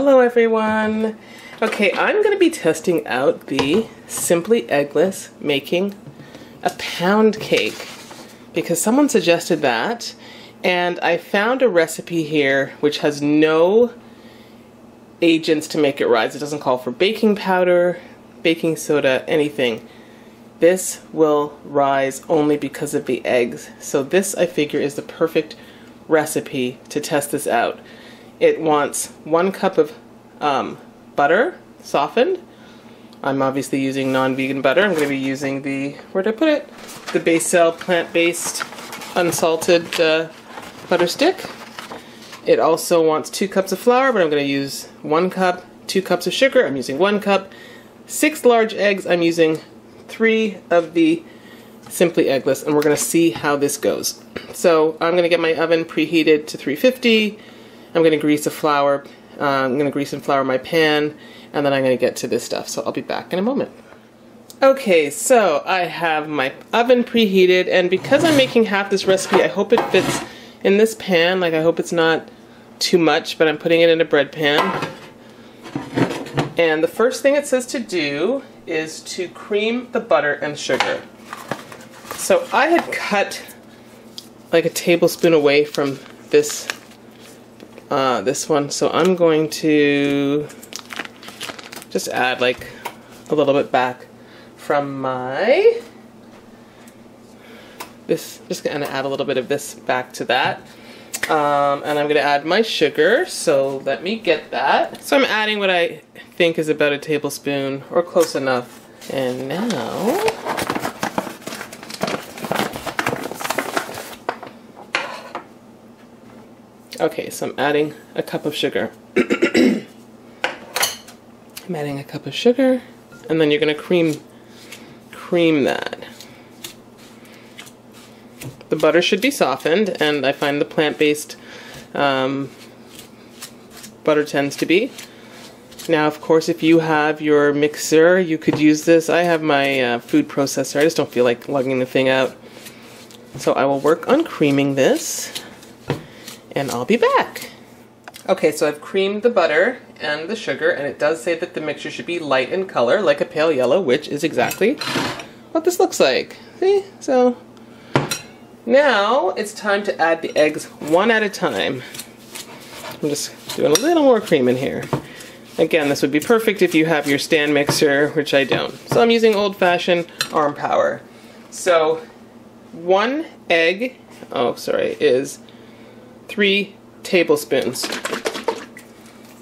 Hello everyone! Okay, I'm going to be testing out the Simply Eggless making a pound cake because someone suggested that, and I found a recipe here which has no agents to make it rise. It doesn't call for baking powder, baking soda, anything. This will rise only because of the eggs. So this, I figure, is the perfect recipe to test this out. It wants 1 cup of butter, softened. I'm obviously using non-vegan butter. I'm going to be using the, where'd I put it? The Basil plant-based unsalted butter stick. It also wants 2 cups of flour, but I'm going to use 1 cup, 2 cups of sugar. I'm using 1 cup, 6 large eggs. I'm using 3 of the Simply Eggless, and we're going to see how this goes. So I'm going to get my oven preheated to 350. I'm going to grease a flour. I'm going to grease and flour my pan, and then I'm going to get to this stuff. So I'll be back in a moment. Okay, so I have my oven preheated, and because I'm making half this recipe, I hope it fits in this pan. Like, I hope it's not too much, but I'm putting it in a bread pan. And the first thing it says to do is to cream the butter and sugar. So I had cut like a tablespoon away from this this one, so I'm going to just add like a little bit back from my just gonna add a little bit of this back to that, and I'm gonna add my sugar, so let me get that. So I'm adding what I think is about a tablespoon or close enough, and now okay, so I'm adding a cup of sugar. I'm adding a cup of sugar, and then you're going to cream that. The butter should be softened, and I find the plant-based butter tends to be. Now, of course, if you have your mixer, you could use this. I have my food processor. I just don't feel like lugging the thing out. So I will work on creaming this, and I'll be back. Okay, so I've creamed the butter and the sugar, and it does say that the mixture should be light in color, like a pale yellow, which is exactly what this looks like. See? So now it's time to add the eggs one at a time. I'm just doing a little more cream in here. Again, this would be perfect if you have your stand mixer, which I don't. So I'm using old-fashioned arm power. So 1 egg, is 3 tablespoons.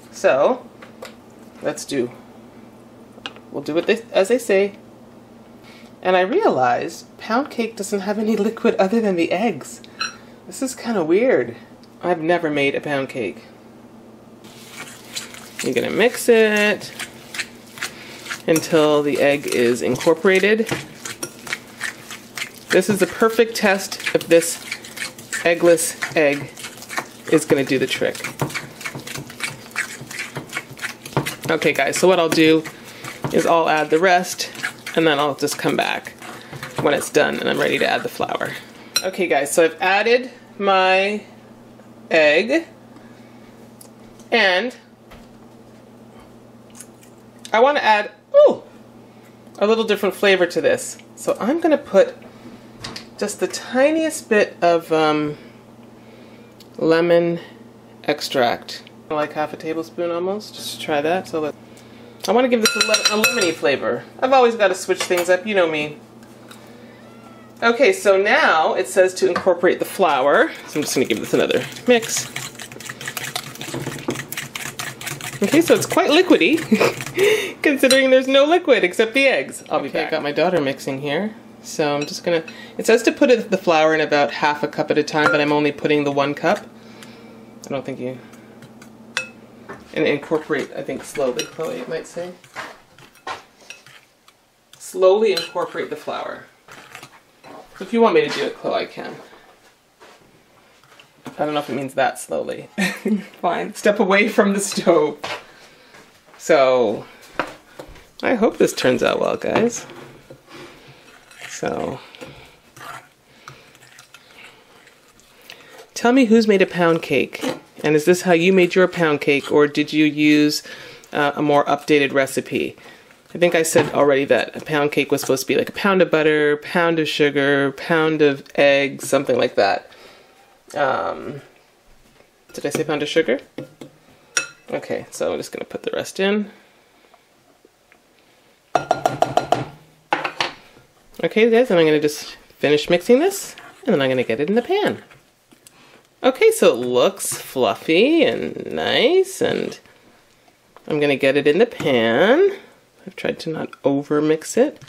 So we'll do it as they say. And I realized pound cake doesn't have any liquid other than the eggs. This is kind of weird. I've never made a pound cake. You're gonna mix it until the egg is incorporated. This is the perfect test if this eggless egg is going to do the trick. Okay guys, so what I'll do is I'll add the rest, and then I'll just come back when it's done and I'm ready to add the flour. Okay guys, so I've added my egg, and I want to add a little different flavor to this. So I'm going to put just the tiniest bit of lemon extract, like half a tablespoon almost. Just try that. So I want to give this a lemony flavor. I've always got to switch things up, you know me. Okay, so now it says to incorporate the flour. So I'm just going to give this another mix. Okay, so it's quite liquidy, considering there's no liquid except the eggs. I'll be back. I got my daughter mixing here. So I'm just gonna, it says to put the flour in about half a cup at a time, but I'm only putting the 1 cup. I don't think you, and incorporate, I think slowly, Chloe, you might say. Slowly incorporate the flour. If you want me to do it, Chloe, I can. I don't know if it means that slowly. Fine. Step away from the stove. So, I hope this turns out well, guys. So, tell me who's made a pound cake. And is this how you made your pound cake, or did you use a more updated recipe? I think I said already that a pound cake was supposed to be like a pound of butter, pound of sugar, pound of eggs, something like that. Did I say pound of sugar? Okay, so I'm just going to put the rest in. Okay guys, and I'm going to just finish mixing this, and then I'm going to get it in the pan. Okay, so it looks fluffy and nice, and I'm going to get it in the pan. I've tried to not over mix it,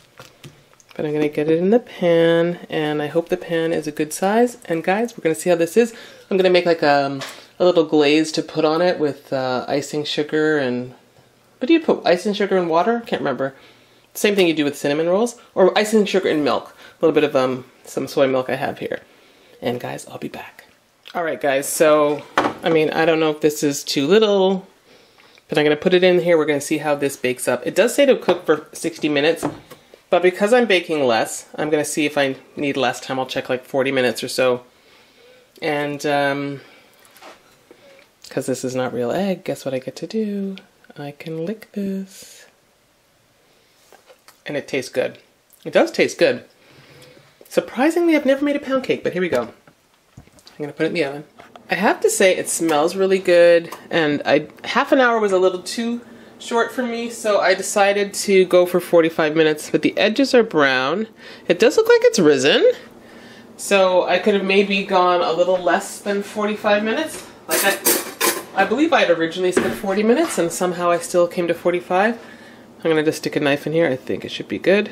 but I'm going to get it in the pan, and I hope the pan is a good size. And guys, we're going to see how this is. I'm going to make like a little glaze to put on it with icing sugar and... What do you put? Icing sugar and water? Can't remember. Same thing you do with cinnamon rolls. Or icing sugar and milk. A little bit of some soy milk I have here. And guys, I'll be back. Alright guys, so, I mean, I don't know if this is too little, but I'm going to put it in here. We're going to see how this bakes up. It does say to cook for 60 minutes, but because I'm baking less, I'm going to see if I need less time. I'll check like 40 minutes or so. And, because this is not real egg, guess what I get to do? I can lick this. And it tastes good. It does taste good. Surprisingly, I've never made a pound cake, but here we go. I'm going to put it in the oven. I have to say it smells really good, and half an hour was a little too short for me, so I decided to go for 45 minutes, but the edges are brown. It does look like it's risen, so I could have maybe gone a little less than 45 minutes. Like I believe I had originally said 40 minutes, and somehow I still came to 45. I'm going to just stick a knife in here. I think it should be good.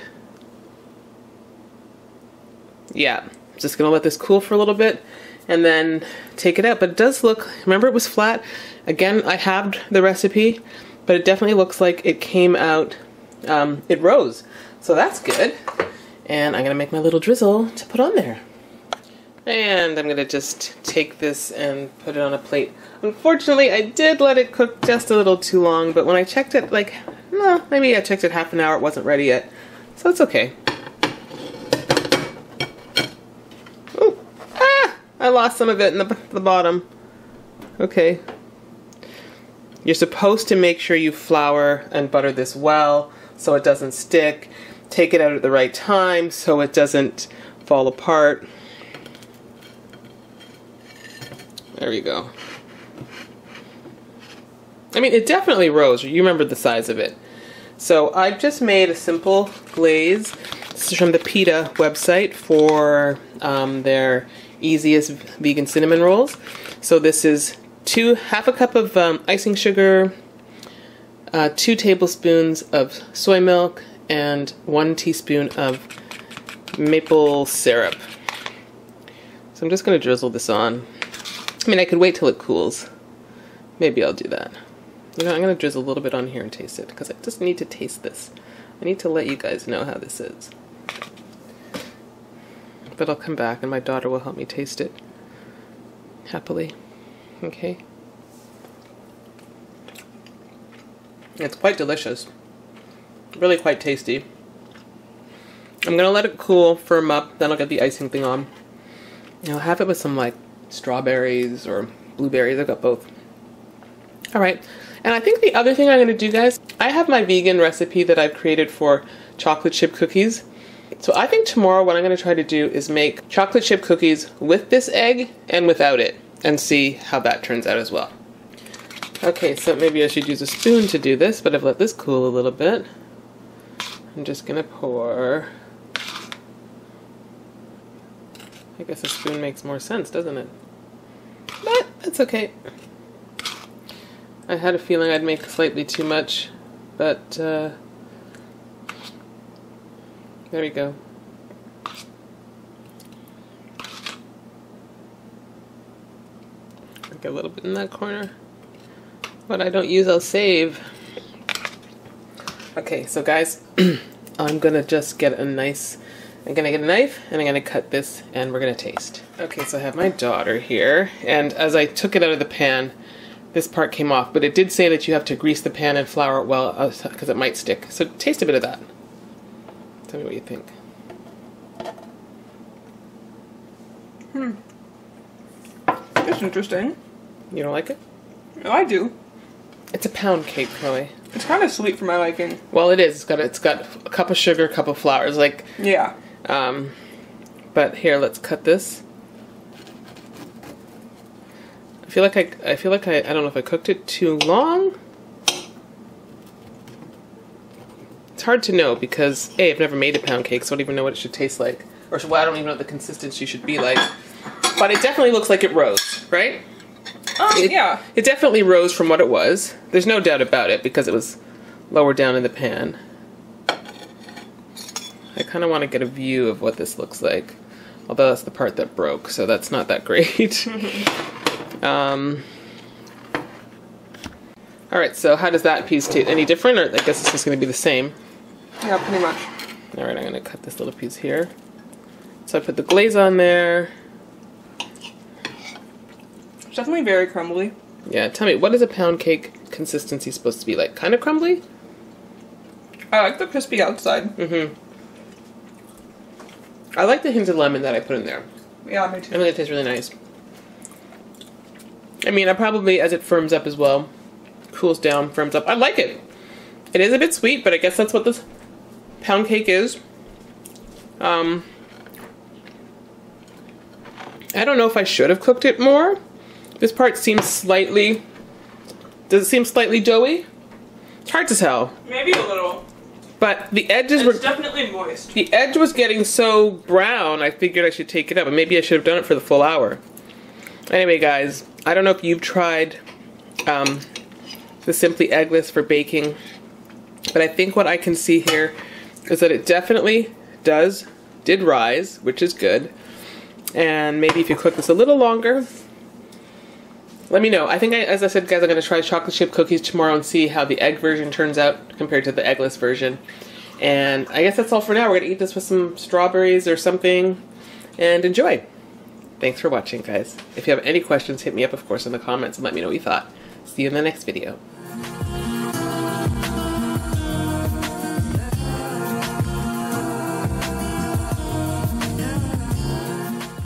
Yeah, just going to let this cool for a little bit and then take it out. But it does look, remember it was flat? Again, I have the recipe, but it definitely looks like it came out, it rose. So that's good. And I'm going to make my little drizzle to put on there. And I'm going to just take this and put it on a plate. Unfortunately, I did let it cook just a little too long, but when I checked it, like, no, maybe I checked it half an hour, it wasn't ready yet. So it's okay. Ooh, I lost some of it in the bottom. Okay. You're supposed to make sure you flour and butter this well so it doesn't stick. Take it out at the right time so it doesn't fall apart. There we go. I mean, it definitely rose. You remember the size of it. So I've just made a simple glaze. This is from the PETA website for their easiest vegan cinnamon rolls. So this is half a cup of icing sugar, 2 tablespoons of soy milk, and 1 teaspoon of maple syrup. So I'm just going to drizzle this on. I mean, I could wait till it cools. Maybe I'll do that. You know, I'm going to drizzle a little bit on here and taste it, because I just need to taste this. I need to let you guys know how this is. But I'll come back and my daughter will help me taste it happily. Okay? It's quite delicious. Really quite tasty. I'm going to let it cool, firm up, then I'll get the icing thing on. And I'll have it with some like strawberries or blueberries. I've got both. Alright, and I think the other thing I'm going to do, guys, I have my vegan recipe that I've created for chocolate chip cookies. So I think tomorrow what I'm going to try to do is make chocolate chip cookies with this egg and without it, and see how that turns out as well. Okay, so maybe I should use a spoon to do this, but I've let this cool a little bit. I'm just going to pour. I guess a spoon makes more sense, doesn't it? But that's okay. I had a feeling I'd make slightly too much, but there we go. Get a little bit in that corner. What I don't use, I'll save. Okay, so guys, I'm gonna just get a nice, I'm gonna get a knife and I'm gonna cut this and we're gonna taste. Okay, so I have my daughter here, and as I took it out of the pan, this part came off, but it did say that you have to grease the pan and flour it well because it might stick. So taste a bit of that. Tell me what you think. That's interesting. You don't like it? No, I do. It's a pound cake, Chloe. It's kind of sweet for my liking. Well, it is. It's got a cup of sugar, a cup of flour. It's like, yeah. But here, let's cut this. I feel like I don't know if I cooked it too long. It's hard to know because A, I've never made a pound cake, so I don't even know what it should taste like. Or well, I don't even know what the consistency should be like. But it definitely looks like it rose, right? Yeah. It definitely rose from what it was. There's no doubt about it because it was lower down in the pan. I kind of want to get a view of what this looks like. Although that's the part that broke, so that's not that great. Alright, so how does that piece taste? Any different? Or I guess it's just going to be the same. Yeah, pretty much. Alright, I'm going to cut this little piece here. So I put the glaze on there. It's definitely very crumbly. Yeah, tell me, what is a pound cake consistency supposed to be like? Kind of crumbly? I like the crispy outside. Mm-hmm. I like the hint of lemon that I put in there. Yeah, me too. I think it tastes really nice. I mean, I probably, as it firms up as well, cools down, firms up. I like it. It is a bit sweet, but I guess that's what this pound cake is. I don't know if I should have cooked it more. This part seems slightly... Does it seem slightly doughy? It's hard to tell. Maybe a little. But the edges were... It's definitely moist. The edge was getting so brown, I figured I should take it up. And maybe I should have done it for the full hour. Anyway, guys, I don't know if you've tried the Simply Eggless for baking. But I think what I can see here is that it definitely did rise, which is good. And maybe if you cook this a little longer, let me know. I think, as I said, guys, I'm going to try chocolate chip cookies tomorrow and see how the egg version turns out compared to the eggless version. And I guess that's all for now. We're going to eat this with some strawberries or something and enjoy. Thanks for watching, guys. If you have any questions, hit me up, of course, in the comments and let me know what you thought. See you in the next video.